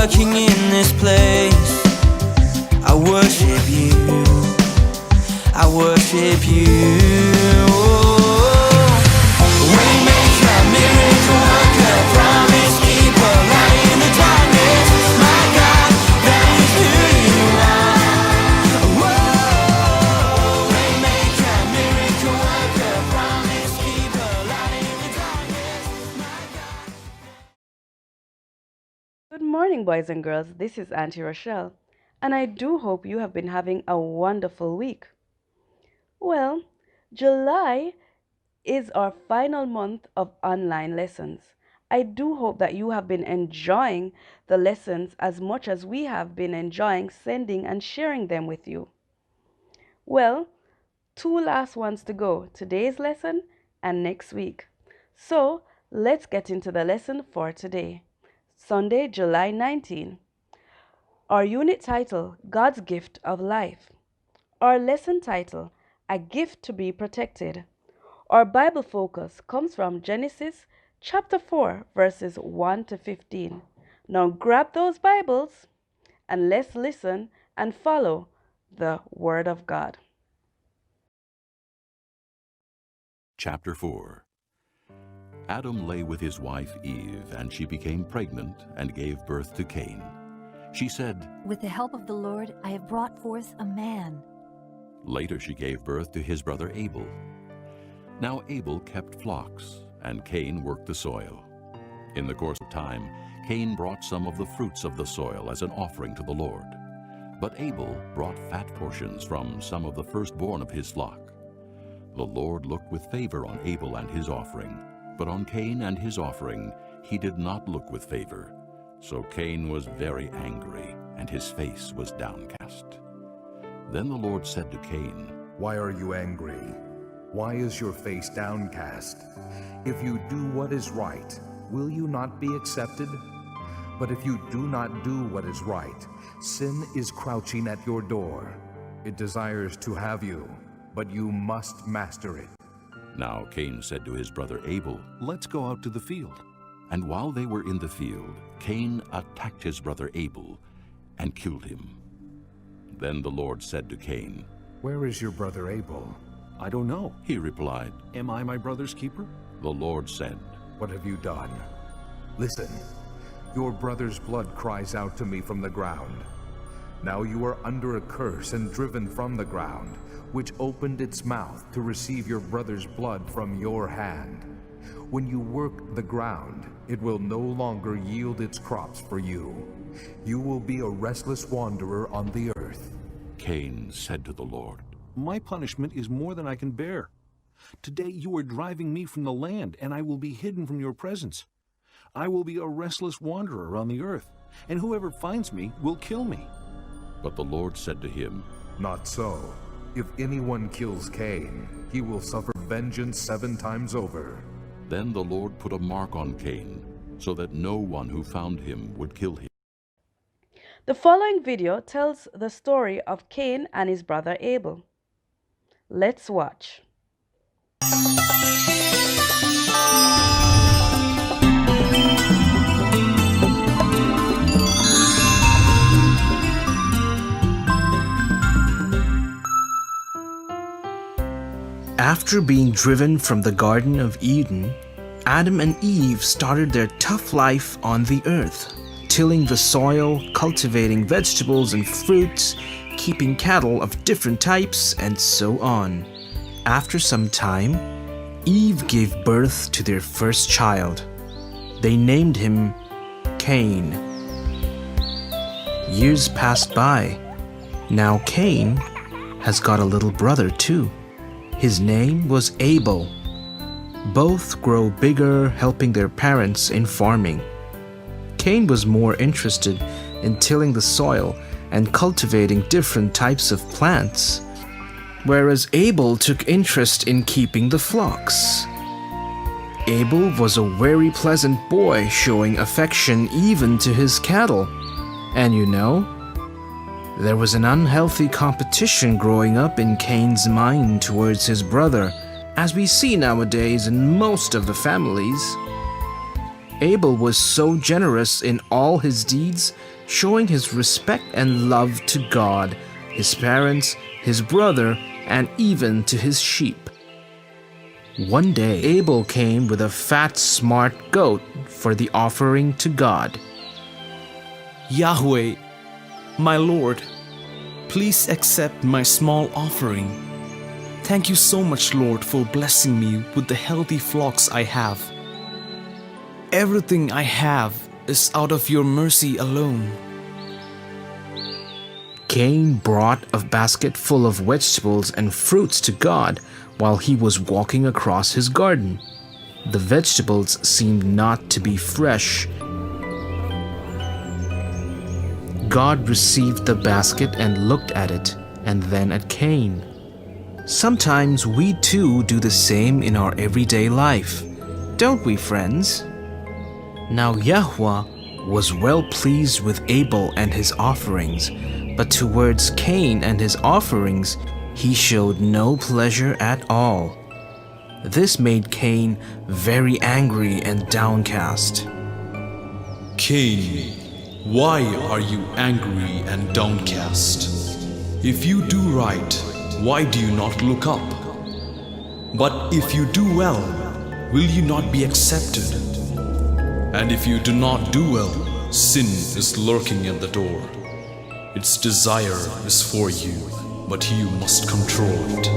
working in this place. I worship you, I worship you. Waymaker, miracle worker, promise keeper, light in the darkness. My God, that is who you are. Whoa. Waymaker, miracle worker, promise keeper, light in the darkness. My God. Good morning, boys and girls. This is Auntie Rochelle, and I do hope you have been having a wonderful week. Well, July is our final month of online lessons. I do hope that you have been enjoying the lessons as much as we have been enjoying sending and sharing them with you. Well, two last ones to go, today's lesson and next week. So let's get into the lesson for today, Sunday, July 19. Our unit title, God's Gift of Life. Our lesson title, A Gift to be Protected. Our Bible focus comes from Genesis chapter 4, verses 1 to 15. Now grab those Bibles and let's listen and follow the Word of God. Chapter 4. Adam lay with his wife Eve, and she became pregnant and gave birth to Cain. She said, "With the help of the Lord, I have brought forth a man." Later she gave birth to his brother Abel. Now Abel kept flocks, and Cain worked the soil. In the course of time, Cain brought some of the fruits of the soil as an offering to the Lord. But Abel brought fat portions from some of the firstborn of his flock. The Lord looked with favor on Abel and his offering, but on Cain and his offering he did not look with favor. So Cain was very angry, and his face was downcast. Then the Lord said to Cain, Why are you angry? Why is your face downcast? If you do what is right, will you not be accepted? But if you do not do what is right, sin is crouching at your door. It desires to have you, but you must master it. Now Cain said to his brother Abel, Let's go out to the field. And while they were in the field, Cain attacked his brother Abel and killed him. Then the Lord said to Cain, Where is your brother Abel? I don't know. He replied, Am I my brother's keeper? The Lord said, What have you done? Listen, your brother's blood cries out to me from the ground. Now you are under a curse and driven from the ground, which opened its mouth to receive your brother's blood from your hand. When you work the ground, it will no longer yield its crops for you. You will be a restless wanderer on the earth. Cain said to the Lord, My punishment is more than I can bear. Today you are driving me from the land, and I will be hidden from your presence. I will be a restless wanderer on the earth, and whoever finds me will kill me. But the Lord said to him, Not so. If anyone kills Cain, he will suffer vengeance 7 times over. Then the Lord put a mark on Cain, so that no one who found him would kill him. The following video tells the story of Cain and his brother Abel. Let's watch. After being driven from the Garden of Eden, Adam and Eve started their tough life on the earth, tilling the soil, cultivating vegetables and fruits, keeping cattle of different types, and so on. After some time, Eve gave birth to their first child. They named him Cain. Years passed by. Now Cain has got a little brother too. His name was Abel. Both grow bigger, helping their parents in farming. Cain was more interested in tilling the soil and cultivating different types of plants, whereas Abel took interest in keeping the flocks. Abel was a very pleasant boy, showing affection even to his cattle. And you know, there was an unhealthy competition growing up in Cain's mind towards his brother, as we see nowadays in most of the families. Abel was so generous in all his deeds showing his respect and love to God, his parents, his brother, and even to his sheep. One day, Abel came with a fat, smart goat for the offering to God. Yahweh, my Lord, please accept my small offering. Thank you so much, Lord, for blessing me with the healthy flocks I have. Everything I have is out of your mercy alone. Cain brought a basket full of vegetables and fruits to God while he was walking across his garden. The vegetables seemed not to be fresh. God received the basket and looked at it, and then at Cain. Sometimes we too do the same in our everyday life, don't we, friends? Now Yahweh was well pleased with Abel and his offerings, but towards Cain and his offerings he showed no pleasure at all. This made Cain very angry and downcast. Cain, why are you angry and downcast? If you do right, why do you not look up? But if you do well, will you not be accepted? And if you do not do well, sin is lurking at the door. Its desire is for you, but you must control it.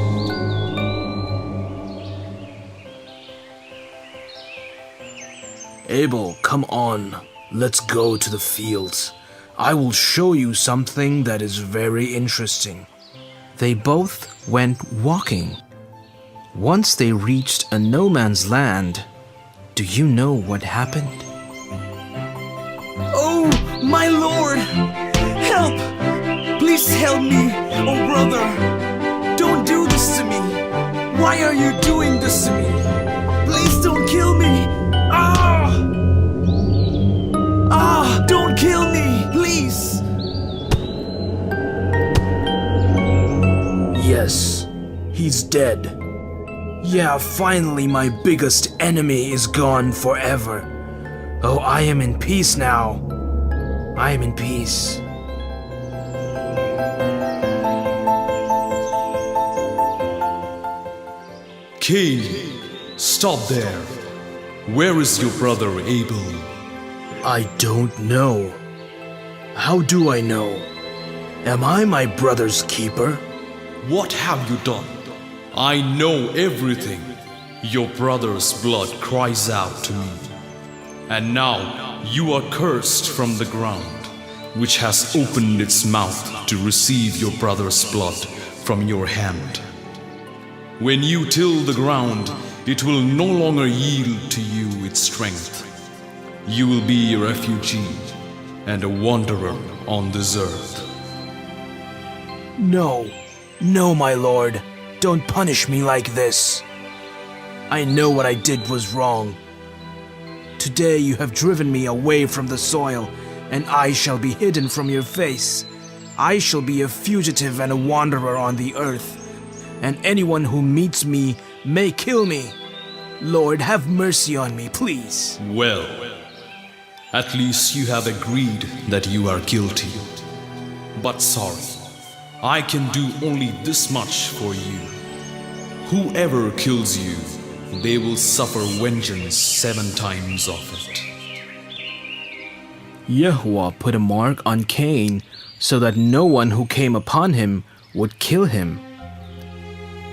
Abel, come on, let's go to the fields. I will show you something that is very interesting. They both went walking. Once they reached a no man's land, do you know what happened? Oh, my Lord! Help! Please help me, oh brother! Don't do this to me! Why are you doing this to me? Please don't kill me! Ah! Ah! Don't kill me! Please! Yes, he's dead. Yeah, finally my biggest enemy is gone forever. Oh, I am in peace now. I am in peace. Cain, stop there. Where is your brother Abel? I don't know. How do I know? Am I my brother's keeper? What have you done? I know everything. Your brother's blood cries out to me. And now you are cursed from the ground, which has opened its mouth to receive your brother's blood from your hand. When you till the ground, it will no longer yield to you its strength. You will be a refugee and a wanderer on this earth. No, no, my lord. Don't punish me like this. I know what I did was wrong. Today you have driven me away from the soil, and I shall be hidden from your face. I shall be a fugitive and a wanderer on the earth, and anyone who meets me may kill me. Lord, have mercy on me, please. Well, at least you have agreed that you are guilty. But sorry, I can do only this much for you. Whoever kills you, they will suffer vengeance 7 times of it. Yahweh put a mark on Cain so that no one who came upon him would kill him.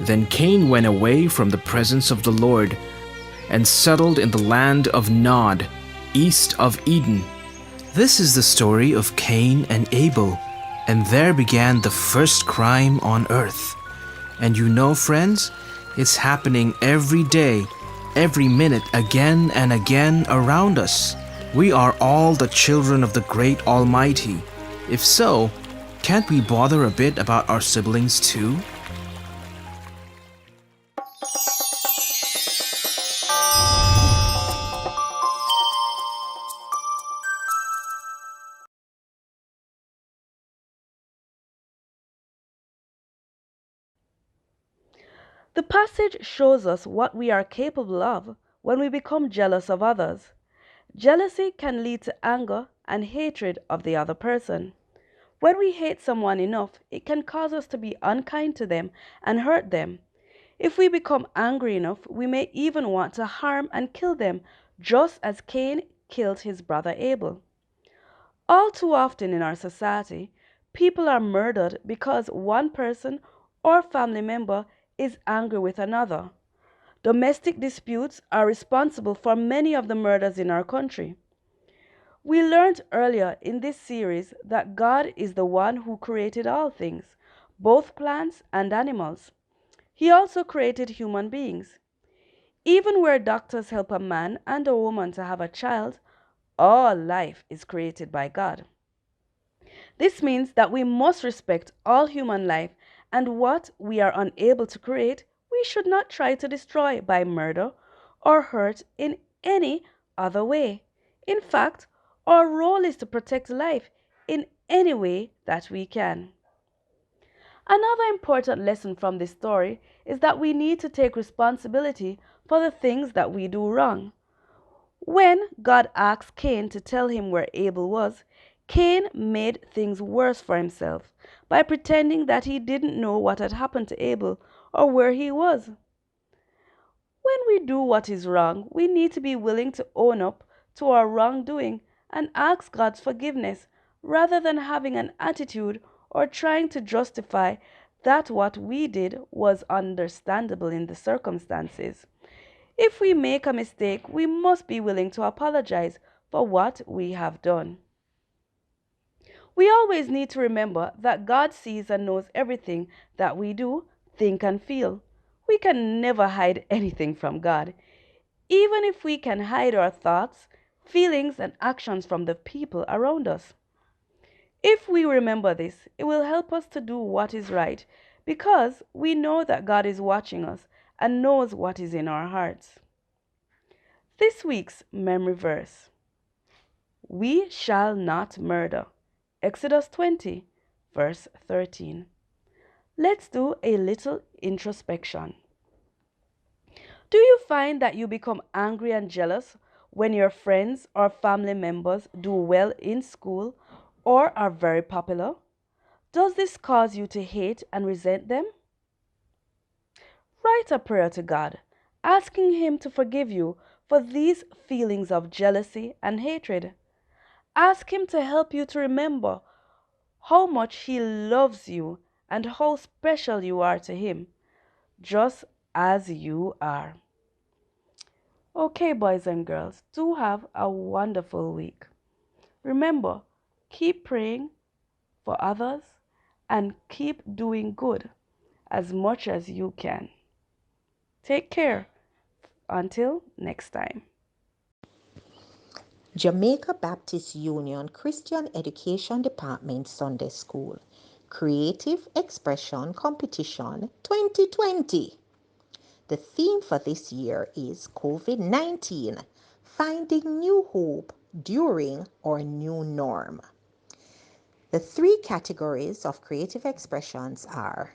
Then Cain went away from the presence of the Lord and settled in the land of Nod, east of Eden. This is the story of Cain and Abel, and there began the first crime on earth. And you know, friends, it's happening every day, every minute, again and again around us. We are all the children of the great Almighty. If so, can't we bother a bit about our siblings too? The passage shows us what we are capable of when we become jealous of others. Jealousy can lead to anger, and hatred of the other person. When we hate someone enough, it can cause us to be unkind to them and hurt them. If we become angry enough, we may even want to harm and kill them, just as Cain killed his brother Abel. All too often in our society, people are murdered because one person or family member is angry with another. Domestic disputes are responsible for many of the murders in our country. We learned earlier in this series that God is the one who created all things, both plants and animals. He also created human beings. Even where doctors help a man and a woman to have a child, all life is created by God. This means that we must respect all human life, and what we are unable to create, we should not try to destroy by murder or hurt in any other way. In fact, our role is to protect life in any way that we can. Another important lesson from this story is that we need to take responsibility for the things that we do wrong. When God asked Cain to tell him where Abel was, Cain made things worse for himself by pretending that he didn't know what had happened to Abel or where he was. When we do what is wrong, we need to be willing to own up to our wrongdoing and ask God's forgiveness rather than having an attitude or trying to justify that what we did was understandable in the circumstances. If we make a mistake, we must be willing to apologize for what we have done. We always need to remember that God sees and knows everything that we do, think, and feel. We can never hide anything from God. Even if we can hide our thoughts, feelings, and actions from the people around us. If we remember this, it will help us to do what is right because we know that God is watching us and knows what is in our hearts. This week's memory verse: We shall not murder. Exodus 20, verse 13. Let's do a little introspection. Do you find that you become angry and jealous when your friends or family members do well in school or are very popular? Does this cause you to hate and resent them? Write a prayer to God, asking Him to forgive you for these feelings of jealousy and hatred. Ask Him to help you to remember how much He loves you and how special you are to Him, just as you are. Okay, boys and girls, do have a wonderful week. Remember, keep praying for others and keep doing good as much as you can. Take care. Until next time. Jamaica Baptist Union Christian Education Department Sunday School Creative Expression Competition 2020. The theme for this year is COVID-19, Finding New Hope During Our New Norm. The three categories of creative expressions are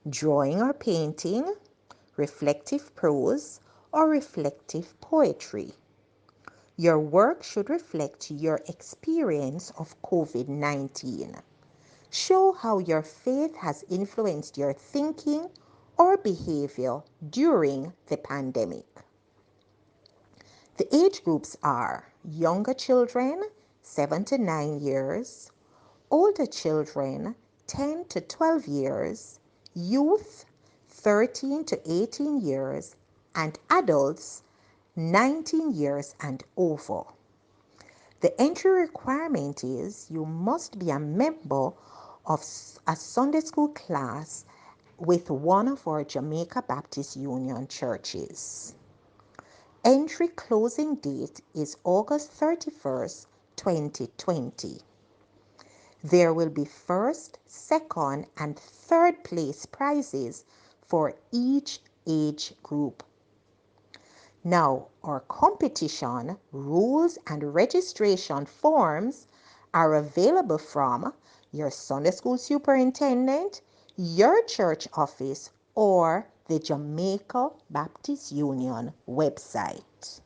drawing or painting, reflective prose, or reflective poetry. Your work should reflect your experience of COVID-19. Show how your faith has influenced your thinking or behavior during the pandemic. The age groups are younger children, 7 to 9 years, older children, 10 to 12 years, youth, 13 to 18 years, and adults, 19 years and over. The entry requirement is you must be a member of a Sunday school class with one of our Jamaica Baptist Union churches. Entry closing date is August 31st, 2020. There will be first, second, and third place prizes for each age group. Now, our competition rules and registration forms are available from your Sunday school superintendent, your church office, or the Jamaica Baptist Union website.